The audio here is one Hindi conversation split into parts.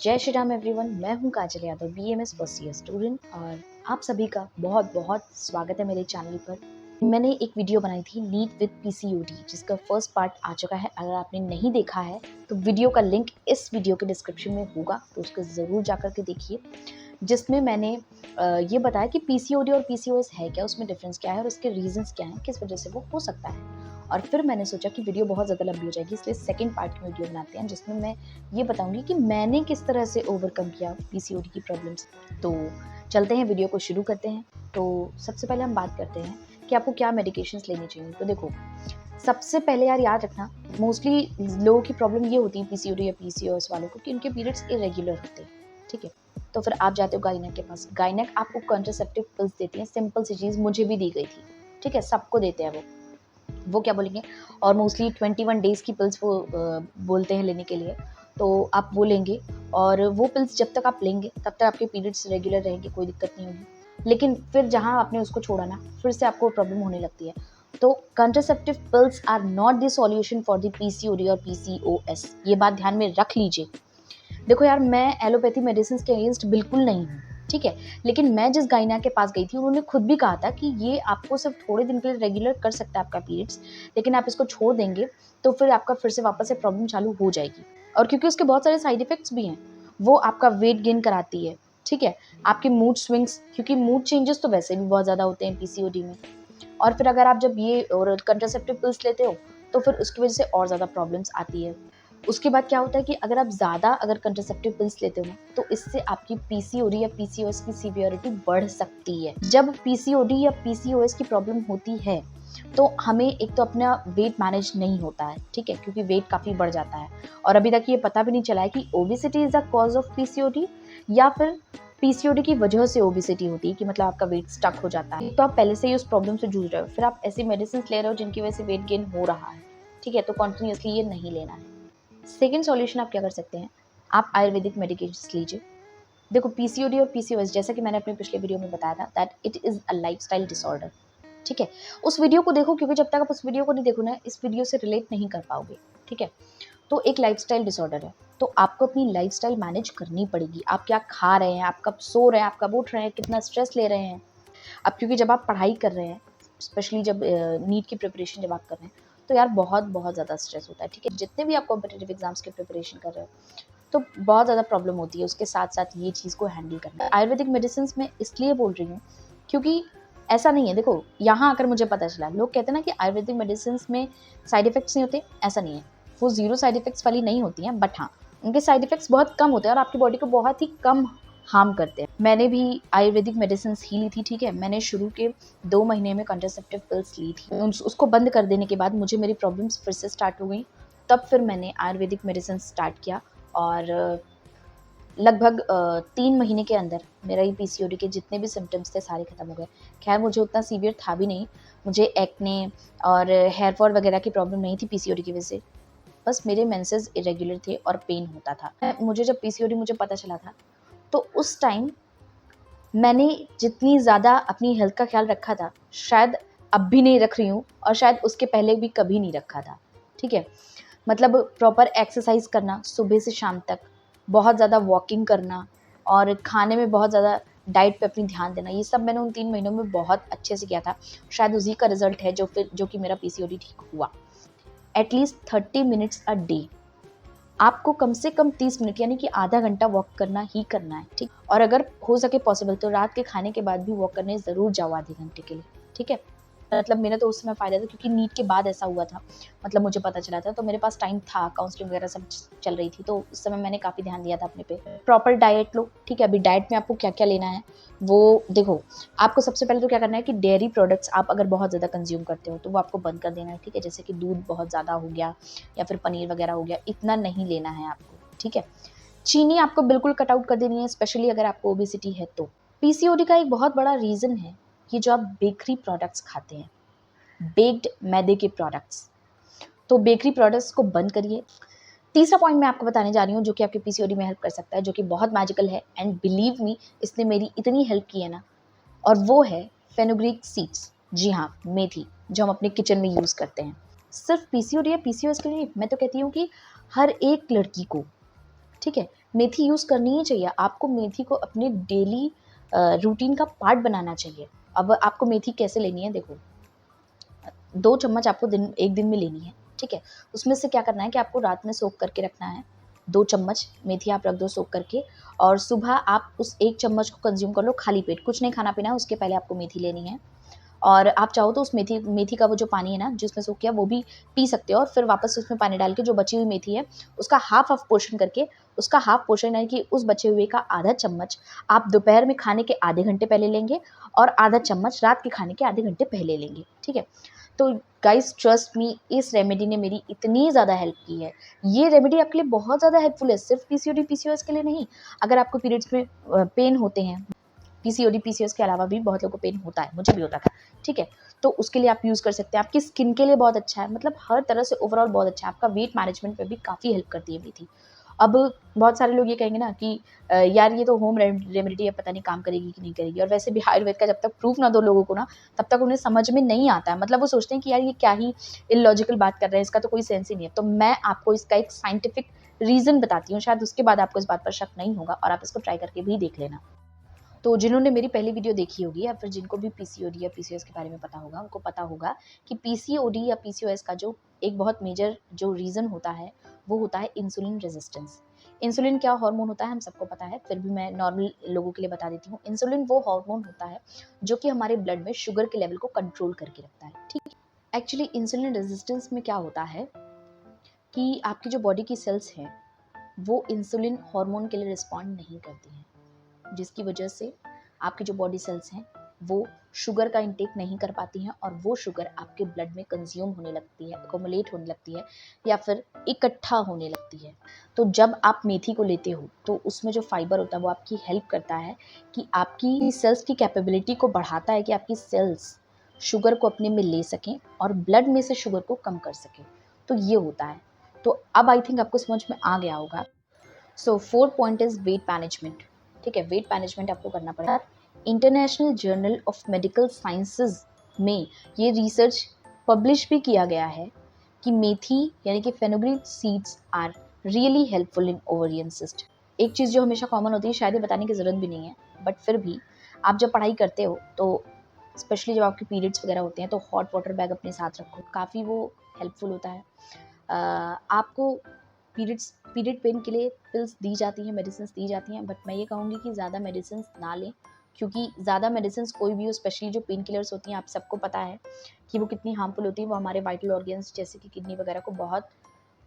जय श्री राम एवरीवन। मैं हूं Kajal Yadav, BMS first year student, और आप सभी का बहुत बहुत स्वागत है मेरे चैनल पर। मैंने एक वीडियो बनाई थी नीट विद पीसीओडी, जिसका फर्स्ट पार्ट आ चुका है। अगर आपने नहीं देखा है तो वीडियो का लिंक इस वीडियो के डिस्क्रिप्शन में होगा, तो उसको ज़रूर जाकर के देखिए, जिसमें मैंने ये बताया कि पीसीओडी और पीसीओएस है क्या, उसमें डिफरेंस क्या है और उसके रीजंस क्या हैं, किस वजह से वो हो सकता है। और फिर मैंने सोचा कि वीडियो बहुत ज़्यादा लंबी हो जाएगी, इसलिए सेकंड पार्ट की वीडियो बनाते हैं, जिसमें मैं ये बताऊंगी कि मैंने किस तरह से ओवरकम किया पीसीओडी की प्रॉब्लम्स। तो चलते हैं, वीडियो को शुरू करते हैं। तो सबसे पहले हम बात करते हैं कि आपको क्या मेडिकेशंस लेनी चाहिए। तो देखो, सबसे पहले याद रखना, मोस्टली लोगों की प्रॉब्लम ये होती है पीसीओडी या पीसीओएस वालों को कि उनके पीरियड्स इरेगुलर होते हैं। ठीक है, तो फिर आप जाते हो गायनेक के पास। गायनेक आपको कॉन्ट्रासेप्टिव पिल्स देती है, सिंपल सी चीज़, मुझे भी दी गई थी। ठीक है, सबको देते हैं वो क्या बोलेंगे, और मोस्टली 21 डेज़ की पिल्स वो बोलते हैं लेने के लिए। तो आप वो लेंगे, और वो पिल्स जब तक आप लेंगे तब तक आपके पीरियड्स रेगुलर रहेंगे, कोई दिक्कत नहीं होगी। लेकिन फिर जहाँ आपने उसको छोड़ा ना, फिर से आपको प्रॉब्लम होने लगती है। तो contraceptive pills are not the solution for the PCOD और पीसीओएस, ये बात ध्यान में रख लीजिए। देखो यार, मैं एलोपैथी मेडिसिन के अगेंस्ट बिल्कुल नहीं हूँ, ठीक है, लेकिन मैं जिस गायना के पास गई थी उन्होंने खुद भी कहा था कि ये आपको सिर्फ थोड़े दिन के लिए रेगुलर कर सकता है आपका पीरियड्स, लेकिन आप इसको छोड़ देंगे तो फिर आपका फिर से वापस से प्रॉब्लम चालू हो जाएगी। और क्योंकि उसके बहुत सारे साइड इफेक्ट्स भी हैं, वो आपका वेट गेन कराती है, ठीक है, आपके मूड स्विंग्स, क्योंकि मूड चेंजेस तो वैसे भी बहुत ज़्यादा होते हैं पीसीओडी में। और फिर अगर आप जब ये और कंट्रासेप्टिव पिल्स लेते हो तो फिर उसकी वजह से और ज़्यादा प्रॉब्लम्स आती है। उसके बाद क्या होता है कि अगर आप ज़्यादा कंट्रासेप्टिव पिल्स लेते हो ना, तो इससे आपकी पीसीओडी या पीसीओएस की सीवियरिटी बढ़ सकती है। जब पीसीओडी या पीसीओएस की प्रॉब्लम होती है तो हमें एक तो अपना वेट मैनेज नहीं होता है, ठीक है, क्योंकि वेट काफ़ी बढ़ जाता है। और अभी तक ये पता भी नहीं चला है कि obesity is the cause of PCOD या फिर पीसीओडी की वजह से ओबेसिटी होती है, कि मतलब आपका वेट स्टक हो जाता है। तो आप पहले से ही उस प्रॉब्लम से जूझ रहे हो, फिर आप ऐसी मेडिसिन ले रहे हो जिनकी वजह से वेट गेन हो रहा है, ठीक है, तो कॉन्टिन्यूसली ये नहीं लेना है। सेकेंड सॉल्यूशन आप क्या कर सकते हैं, आप आयुर्वेदिक मेडिकेशंस लीजिए। देखो, पीसीओडी और पीसीओएस, जैसा कि मैंने अपने पिछले वीडियो में बताया था, that it is a lifestyle disorder. ठीक है, उस वीडियो को देखो, क्योंकि जब तक आप उस वीडियो को नहीं देखो ना, इस वीडियो से रिलेट नहीं कर पाओगे। ठीक है, तो एक लाइफस्टाइल डिसऑर्डर है, तो आपको अपनी लाइफस्टाइल मैनेज करनी पड़ेगी। आप क्या खा रहे हैं, आप कब सो रहे हैं, आप कब उठ रहे हैं, कितना स्ट्रेस ले रहे हैं। अब क्योंकि जब आप पढ़ाई कर रहे हैं, स्पेशली जब नीट की प्रिपरेशन जब आप कर रहे हैं, तो यार बहुत बहुत ज़्यादा स्ट्रेस होता है। ठीक है, जितने भी आप कॉम्पिटिटिव एग्जाम्स की प्रिपरेशन कर रहे हो, तो बहुत ज़्यादा प्रॉब्लम होती है उसके साथ साथ ये चीज़ को हैंडल करना। आयुर्वेदिक मेडिसिन में इसलिए बोल रही हूँ क्योंकि ऐसा नहीं है, देखो यहाँ आकर मुझे पता चला, लोग कहते हैं ना कि आयुर्वेदिक मेडिसिन में साइड इफेक्ट्स नहीं होते, ऐसा नहीं है। वो जीरो साइड इफेक्ट्स वाली नहीं होती हैं, बट हाँ, उनके साइड इफेक्ट्स बहुत कम होते हैं और आपकी बॉडी को बहुत ही कम हार्म करते हैं। मैंने भी आयुर्वेदिक मेडिसिन ही ली थी, ठीक है, मैंने शुरू के 2 महीने में कॉन्ट्रासेप्टिव पिल्स ली थी। उसको बंद कर देने के बाद मुझे मेरी प्रॉब्लम्स फिर से स्टार्ट हो गई, तब फिर मैंने आयुर्वेदिक मेडिसिन स्टार्ट किया, और लगभग 3 महीने के अंदर मेरा ये पीसीओडी के जितने भी सिम्टम्स थे सारे खत्म हो गए। खैर, मुझे उतना सीवियर था भी नहीं, मुझे एक्ने और हेयर फॉल वगैरह की प्रॉब्लम नहीं थी पीसीओडी की वजह से, बस मेरे मेंसेस इरेगुलर थे और पेन होता था। मुझे जब पीसीओडी मुझे पता चला था, तो उस टाइम मैंने जितनी ज़्यादा अपनी हेल्थ का ख्याल रखा था, शायद अब भी नहीं रख रही हूँ, और शायद उसके पहले भी कभी नहीं रखा था। ठीक है, मतलब प्रॉपर एक्सरसाइज करना सुबह से शाम तक, बहुत ज़्यादा वॉकिंग करना, और खाने में बहुत ज़्यादा डाइट पे अपनी ध्यान देना, ये सब मैंने उन 3 महीनों में बहुत अच्छे से किया था। शायद उसी का रिजल्ट है जो कि मेरा पीसीओडी ठीक हुआ। एटलीस्ट 30 मिनट्स अ डे, आपको कम से कम 30 मिनट यानी कि आधा घंटा वॉक करना ही करना है। ठीक, और अगर हो सके पॉसिबल तो रात के खाने के बाद भी वॉक करने ज़रूर जाओ आधे घंटे के लिए। ठीक है, मतलब मेरा तो उस समय फ़ायदा था, क्योंकि नीट के बाद ऐसा हुआ था, मतलब मुझे पता चला था, तो मेरे पास टाइम था, काउंसलिंग वगैरह सब चल रही थी, तो उस समय मैंने काफ़ी ध्यान दिया था अपने पे। प्रॉपर डाइट लो, ठीक है, अभी डाइट में आपको क्या क्या लेना है वो देखो। आपको सबसे पहले तो क्या करना है कि डेयरी प्रोडक्ट्स आप अगर बहुत ज़्यादा कंज्यूम करते हो तो वो आपको बंद कर देना है। ठीक है, जैसे कि दूध बहुत ज़्यादा हो गया या फिर पनीर वगैरह हो गया, इतना नहीं लेना है आपको। ठीक है, चीनी आपको बिल्कुल कट आउट कर देनी है, स्पेशली अगर आपको ओबेसिटी है तो। पीसीओडी का एक बहुत बड़ा रीज़न है ये जो आप बेकरी प्रोडक्ट्स खाते हैं, बेक्ड मैदे के प्रोडक्ट्स, तो बेकरी प्रोडक्ट्स को बंद करिए। तीसरा पॉइंट मैं आपको बताने जा रही हूँ जो कि आपके पीसीओडी में हेल्प कर सकता है, जो कि बहुत मैजिकल है, एंड बिलीव मी, इसने मेरी इतनी हेल्प की है ना, और वो है फेनुग्रीक सीड्स। जी हाँ, मेथी, जो हम अपने किचन में यूज़ करते हैं। सिर्फ पीसीओडी या पीसीओएस के लिए, मैं तो कहती हूँ कि हर एक लड़की को, ठीक है, मेथी यूज़ करनी ही चाहिए, आपको मेथी को अपने डेली रूटीन का पार्ट बनाना चाहिए। अब आपको मेथी कैसे लेनी है, देखो 2 चम्मच आपको एक दिन में लेनी है, ठीक है। उसमें से क्या करना है कि आपको रात में सोक करके रखना है, 2 चम्मच मेथी आप रख दो सोक करके, और सुबह आप उस 1 चम्मच को कंज्यूम कर लो खाली पेट, कुछ नहीं खाना पीना है, उसके पहले आपको मेथी लेनी है। और आप चाहो तो उस मेथी का वो जो पानी है ना जिसमें सोक किया, वो भी पी सकते हो, और फिर वापस उसमें पानी डाल के जो बची हुई मेथी है उसका हाफ पोर्शन करके, उसका हाफ पोर्शन यानी कि उस बचे हुए का आधा चम्मच आप दोपहर में खाने के आधे घंटे पहले लेंगे, और आधा चम्मच रात के खाने के आधे घंटे पहले लेंगे, ठीक है। तो गाइस ट्रस्ट मी, इस रेमेडी ने मेरी इतनी ज़्यादा हेल्प की है। ये रेमेडी आपके लिए बहुत ज़्यादा हेल्पफुल है, सिर्फ पीसीओडी पीसीओएस के लिए नहीं। अगर आपको पीरियड्स में पेन होते हैं, पीसीओडी पीसीओएस के अलावा भी बहुत लोगों को पेन होता है, मुझे भी होता था, ठीक है, तो उसके लिए आप यूज़ कर सकते हैं। आपकी स्किन के लिए बहुत अच्छा है, मतलब हर तरह से ओवरऑल बहुत अच्छा है। आपका वेट मैनेजमेंट में भी काफ़ी हेल्प करती है मेथी। अब बहुत सारे लोग ये कहेंगे ना कि यार ये तो होम रेमेडी है, पता नहीं काम करेगी कि नहीं करेगी, और वैसे भी आयुर्वेद का जब तक प्रूफ ना दो लोगों को ना, तब तक उन्हें समझ में नहीं आता है। मतलब वो सोचते हैं कि यार ये क्या ही इलॉजिकल बात कर रहे हैं, इसका तो कोई सेंस ही नहीं है। तो मैं आपको इसका एक साइंटिफिक रीज़न बताती हूँ, शायद उसके बाद आपको इस बात पर शक नहीं होगा, और आप इसको ट्राई करके भी देख लेना। तो जिन्होंने मेरी पहली वीडियो देखी होगी, या फिर जिनको भी पीसीओडी या पीसीओएस के बारे में पता होगा, उनको पता होगा कि पीसीओडी या पीसीओएस का जो एक बहुत मेजर जो रीज़न होता है, वो होता है इंसुलिन रेजिस्टेंस। इंसुलिन क्या हार्मोन होता है हम सबको पता है, फिर भी मैं नॉर्मल लोगों के लिए बता देती हूँ। इंसुलिन वो हार्मोन होता है जो कि हमारे ब्लड में शुगर के लेवल को कंट्रोल करके रखता है, ठीक है। एक्चुअली इंसुलिन रेजिस्टेंस में क्या होता है कि आपकी जो बॉडी की सेल्स हैं, वो इंसुलिन हार्मोन के लिए रिस्पॉन्ड नहीं करती हैं, जिसकी वजह से आपकी जो बॉडी सेल्स हैं वो शुगर का इंटेक नहीं कर पाती हैं, और वो शुगर आपके ब्लड में कंज्यूम होने लगती है, अकोमुलेट होने लगती है, या फिर इकट्ठा होने लगती है। तो जब आप मेथी को लेते हो तो उसमें जो फाइबर होता है वो आपकी हेल्प करता है कि आपकी सेल्स की कैपेबिलिटी को बढ़ाता है कि आपकी सेल्स शुगर को अपने में ले सकें और ब्लड में से शुगर को कम कर सकें। तो ये होता है। तो अब आई थिंक आपको समझ में आ गया होगा। सो 4th point is weight management, ठीक है। वेट मैनेजमेंट आपको करना पड़ेगा। International journal of medical sciences में ये रिसर्च पब्लिश भी किया गया है कि मेथी यानी कि fenugreek seeds are really helpful in ovarian cyst. एक चीज़ जो हमेशा कॉमन होती है, शायद ये बताने की ज़रूरत भी नहीं है, बट फिर भी आप जब पढ़ाई करते हो तो स्पेशली जब आपके पीरियड्स वगैरह होते हैं तो हॉट वाटर बैग अपने साथ रखो, काफ़ी वो हेल्पफुल होता है। आपको पीरियड पेन के लिए पिल्स दी जाती हैं, मेडिसिन दी जाती हैं, बट मैं ये कहूँगी कि ज़्यादा मेडिसिन ना लें, क्योंकि ज़्यादा मेडिसिन कोई भी हो, स्पेशली जो पेन किलर्स होती हैं, आप सबको पता है कि वो कितनी हार्मफुल होती है। वो हमारे वाइटल ऑर्गन्स जैसे कि किडनी वगैरह को बहुत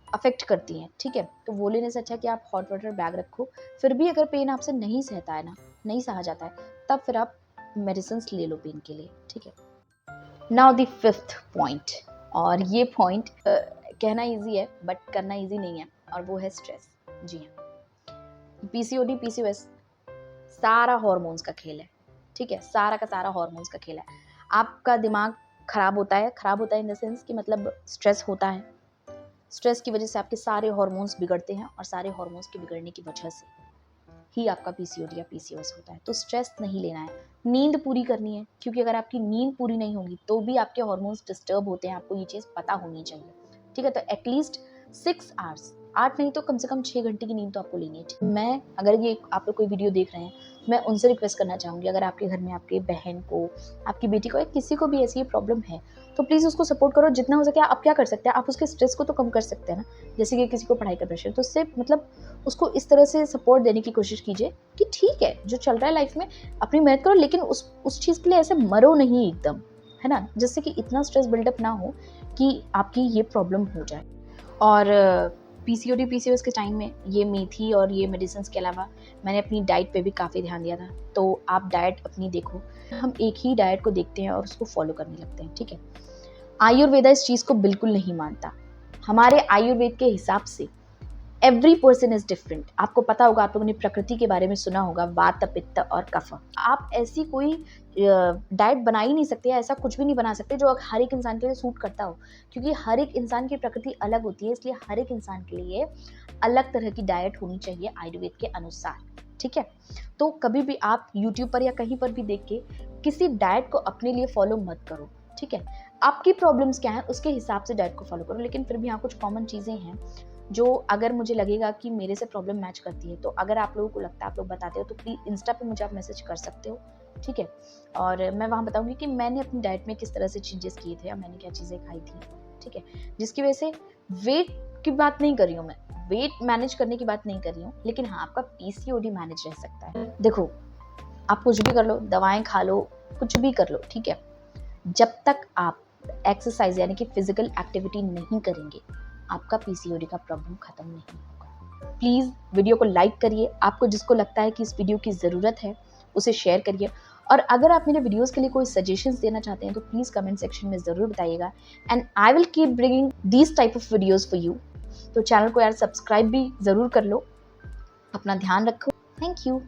अफेक्ट करती हैं, ठीक है। तो वो लेने से अच्छा कि आप हॉट वाटर बैग रखो। फिर भी अगर पेन आपसे नहीं सहता है ना, नहीं सहा जाता है, तब फिर आप मेडिसिन ले लो पेन के लिए, ठीक है। नाउ द 5th पॉइंट, और ये पॉइंट कहना इजी है बट करना इजी नहीं है, और वो है स्ट्रेस। जी हाँ, पीसीओडी पीसीओएस सारा हार्मोन्स का खेल है, ठीक है। सारा का सारा हार्मोन्स का खेल है। आपका दिमाग खराब होता है इन द सेंस कि मतलब स्ट्रेस होता है। स्ट्रेस की वजह से आपके सारे हार्मोन्स बिगड़ते हैं, और सारे हार्मोन्स के बिगड़ने की वजह से ही आपका पीसीओडी या पीसीओएस होता है। तो स्ट्रेस नहीं लेना है, नींद पूरी करनी है, क्योंकि अगर आपकी नींद पूरी नहीं होगी तो भी आपके हार्मोन्स डिस्टर्ब होते हैं, आपको ये चीज़ पता होनी चाहिए, ठीक है। तो एटलीस्ट 6 आवर्स, 8 नहीं तो कम से कम 6 घंटे की नींद तो आपको लेनी है। मैं अगर ये आप लोग कोई वीडियो देख रहे हैं, मैं उनसे रिक्वेस्ट करना चाहूँगी, अगर आपके घर में आपके बहन को, आपकी बेटी को, या किसी को भी ऐसी प्रॉब्लम है, तो प्लीज़ उसको सपोर्ट करो जितना हो सके। आप क्या कर सकते हैं, आप उसके स्ट्रेस को तो कम कर सकते हैं ना, जैसे कि किसी को पढ़ाई का प्रेशर, तो उससे मतलब उसको इस तरह से सपोर्ट देने की कोशिश कीजिए कि ठीक है जो चल रहा है लाइफ में अपनी मेहनत करो, लेकिन उस चीज़ के लिए ऐसे मरो नहीं एकदम, है ना, जिससे कि इतना स्ट्रेस बिल्डअप ना हो कि आपकी ये प्रॉब्लम हो जाए। और पीसीओडी पीसीओएस के टाइम में ये मेथी और ये मेडिसिन के अलावा मैंने अपनी डाइट पे भी काफ़ी ध्यान दिया था। तो आप डाइट अपनी देखो, हम एक ही डाइट को देखते हैं और उसको फॉलो करने लगते हैं, ठीक है। आयुर्वेदा इस चीज़ को बिल्कुल नहीं मानता। हमारे आयुर्वेद के हिसाब से एवरी पर्सन इज डिफरेंट। आपको पता होगा, आप लोगों ने प्रकृति के बारे में सुना होगा, वात पित्त और कफ। आप ऐसी कोई डाइट बना ही नहीं सकते, ऐसा कुछ भी नहीं बना सकते जो हर एक इंसान के लिए सूट करता हो, क्योंकि हर एक इंसान की प्रकृति अलग होती है। इसलिए हर एक इंसान के लिए अलग तरह की डाइट होनी चाहिए आयुर्वेद के अनुसार, ठीक है। तो कभी भी आप यूट्यूब पर या कहीं पर भी देख के किसी डाइट को अपने लिए फॉलो मत करो, ठीक है। आपकी प्रॉब्लम्स क्या है उसके हिसाब से डाइट को फॉलो करो, लेकिन फिर भी यहाँ कुछ कॉमन चीज़ें हैं जो अगर मुझे लगेगा कि मेरे से प्रॉब्लम मैच करती है, तो अगर आप लोगों को लगता है, आप लोग बताते हो, तो प्लीज़ इंस्टा पे मुझे आप मैसेज कर सकते हो, ठीक है? और मैं वहाँ बताऊँगी कि मैंने अपनी डाइट में किस तरह से चेंजेस किए थे, और मैंने क्या चीज़ें खाई थी, ठीक है? जिसकी वजह से वेट की बात नहीं कर रही हूँ मैं, वेट मैनेज करने की बात नहीं कर रही हूँ, लेकिन हाँ, आपका पीसीओडी मैनेज रह सकता है। देखो, आप कुछ भी कर लो, दवाएँ खा लो, कुछ भी कर लो, ठीक है? जब तक आप एक्सरसाइज यानी कि फिजिकल एक्टिविटी नहीं करेंगे, आपका पीसीओडी का प्रॉब्लम खत्म नहीं होगा। प्लीज़ वीडियो को लाइक करिए, आपको जिसको लगता है कि इस वीडियो की ज़रूरत है, उसे शेयर करिए, और अगर आप मेरे वीडियोस के लिए कोई सजेशंस देना चाहते हैं, तो प्लीज़ कमेंट सेक्शन में ज़रूर बताइएगा, and I will keep bringing these type of videos for you. तो चैनल को यार सब्सक्राइब भी ज़रूर कर लो। अपना ध्यान रखो। Thank you.